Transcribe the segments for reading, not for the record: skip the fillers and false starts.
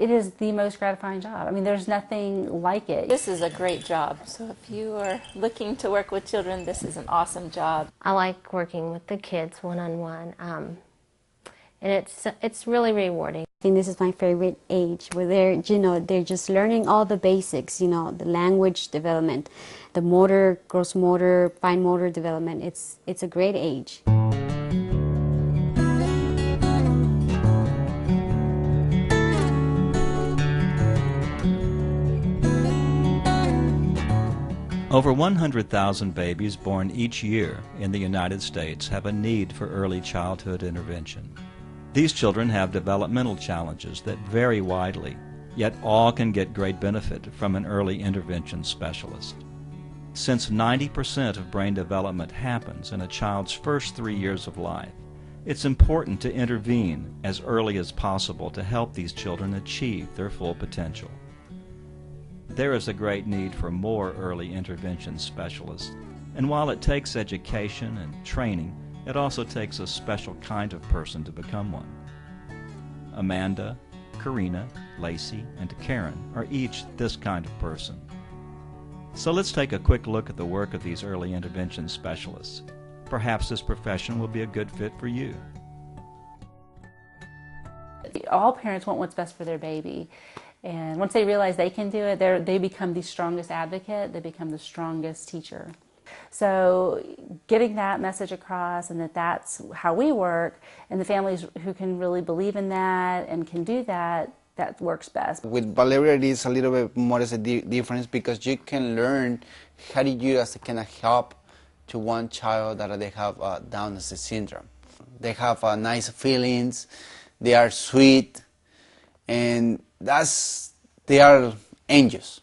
It is the most gratifying job. I mean, there's nothing like it. This is a great job. So if you are looking to work with children, this is an awesome job. I like working with the kids one-on-one, and it's really rewarding. I think this is my favorite age, where they're just learning all the basics, the language development, the motor, gross motor, fine motor development. It's a great age. Over 100,000 babies born each year in the United States have a need for early childhood intervention. These children have developmental challenges that vary widely, yet all can get great benefit from an early intervention specialist. Since 90% of brain development happens in a child's first 3 years of life, it's important to intervene as early as possible to help these children achieve their full potential. There is a great need for more early intervention specialists, and while it takes education and training, it also takes a special kind of person to become one. Amanda, Karina, Lacey, and Karen are each this kind of person. So let's take a quick look at the work of these early intervention specialists. Perhaps this profession will be a good fit for you. All parents want what's best for their baby. And once they realize they can do it, they become the strongest advocate, they become the strongest teacher. So getting that message across, and that's how we work, and the families who can really believe in that and can do that, that works best. With Valeria, it is a little bit more as a difference, because you can learn how to use as a kind of help to one child that they have Down syndrome. They have nice feelings, they are sweet, and they are angels.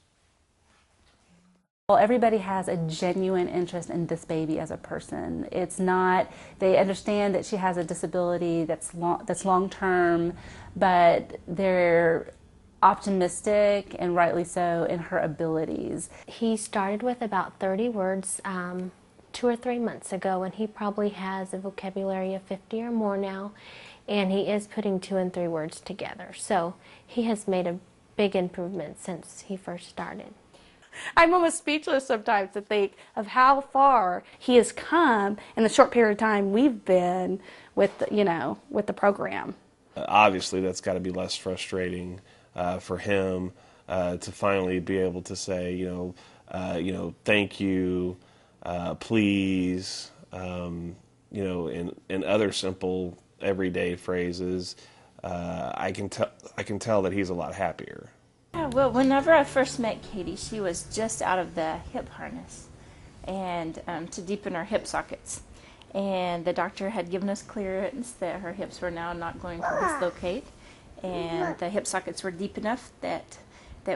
Well, everybody has a genuine interest in this baby as a person. It's not, they understand that she has a disability that's long-term, but they're optimistic, and rightly so, in her abilities. He started with about 30 words 2 or 3 months ago, and he probably has a vocabulary of 50 or more now, and he is putting 2 and 3 words together. So he has made a big improvement since he first started. I'm almost speechless sometimes to think of how far he has come in the short period of time we've been with the program. Obviously, that's got to be less frustrating for him to finally be able to say, thank you, please, in other simple everyday phrases. I can tell that he's a lot happier. Yeah, well, whenever I first met Katie, she was just out of the hip harness, and to deepen her hip sockets. And the doctor had given us clearance that her hips were now not going to dislocate, and the hip sockets were deep enough that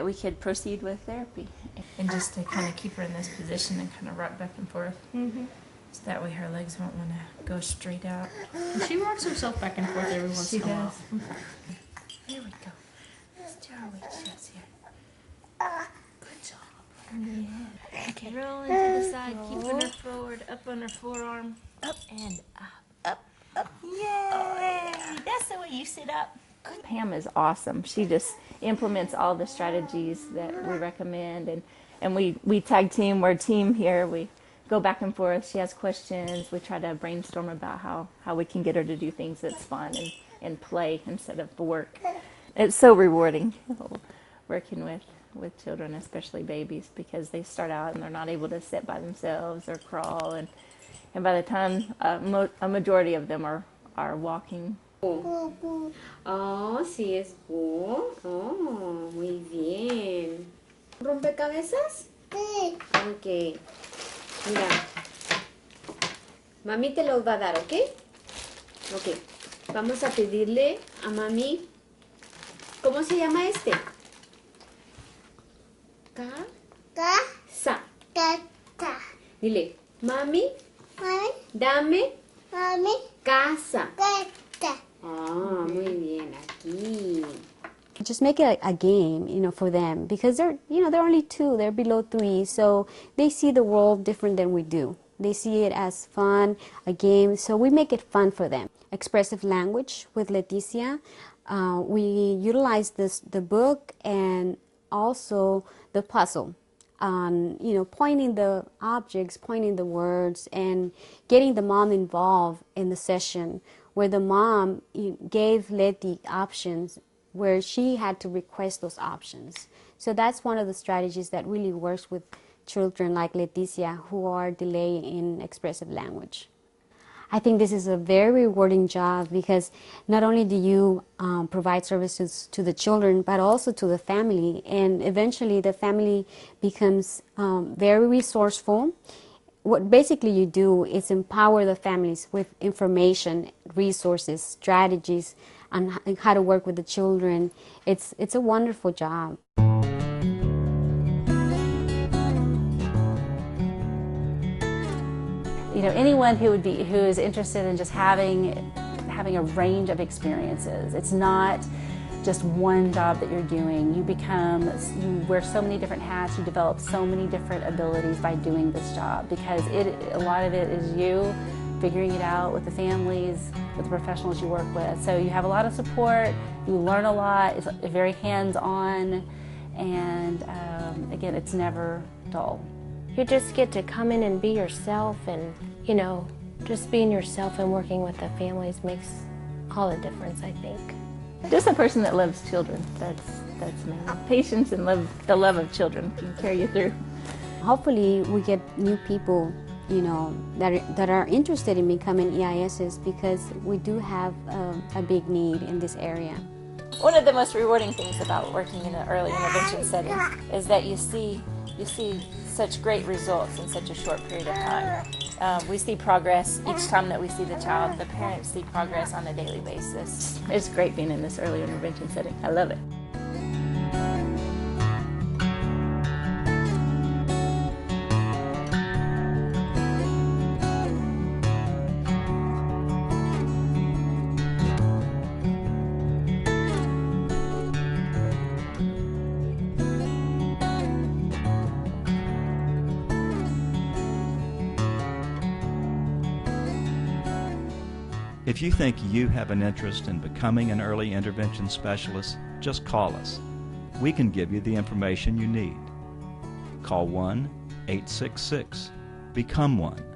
we could proceed with therapy. And just to kind of keep her in this position and kind of rock back and forth. Mm-hmm. So that way her legs won't want to go straight out. And she rocks herself back and forth every once in a while. Here we go. Let's do our weight shifts here. Good job. Yeah. Okay, rolling to the side, keeping her forward, up on her forearm, up and up. Up. Yay! Oh, yeah. That's the way you sit up. Good. Pam is awesome. She just implements all the strategies that we recommend, and we tag team. We're a team here. We go back and forth. She has questions. We try to brainstorm about how we can get her to do things that's fun and play instead of work. It's so rewarding working with children, especially babies, because they start out and they're not able to sit by themselves or crawl, and by the time a majority of them are walking. Oh, sí es bu. Oh, muy bien. ¿Rompecabezas? Sí. Ok. Mira. Mami te los va a dar, ¿ok? Ok. Vamos a pedirle a mami. ¿Cómo se llama este? Casa. Casa. Dile, mami. Mami. Dame. Mami. Casa. Casa. Ah, muy bien. Aquí. Just make it a game, for them, because they're only 2, they're below 3, so they see the world different than we do. They see it as fun, a game, so we make it fun for them. Expressive language with Leticia. we utilize the book and also the puzzle. Pointing the objects, pointing the words, and getting the mom involved in the session, where the mom gave Letty options where she had to request those options. So that's one of the strategies that really works with children like Leticia who are delayed in expressive language. I think this is a very rewarding job because not only do you provide services to the children, but also to the family. And eventually the family becomes very resourceful. What basically you do is empower the families with information, resources, strategies on how to work with the children. It's a wonderful job. Anyone who is interested in just having a range of experiences. It's not just one job that you're doing. You wear so many different hats, you develop so many different abilities by doing this job, because a lot of it is you figuring it out with the families, with the professionals you work with. So you have a lot of support, you learn a lot, it's very hands-on, and again, it's never dull. You just get to come in and be yourself, and just being yourself and working with the families makes all the difference, I think. Just a person that loves children. That's me. Patience and the love of children can carry you through. Hopefully we get new people, that are interested in becoming EISs, because we do have a big need in this area. One of the most rewarding things about working in an early intervention setting is that you see such great results in such a short period of time. We see progress each time that we see the child. The parents see progress on a daily basis. It's great being in this early intervention setting. I love it. If you think you have an interest in becoming an early intervention specialist, just call us. We can give you the information you need. Call 1-866-BECOME-ONE.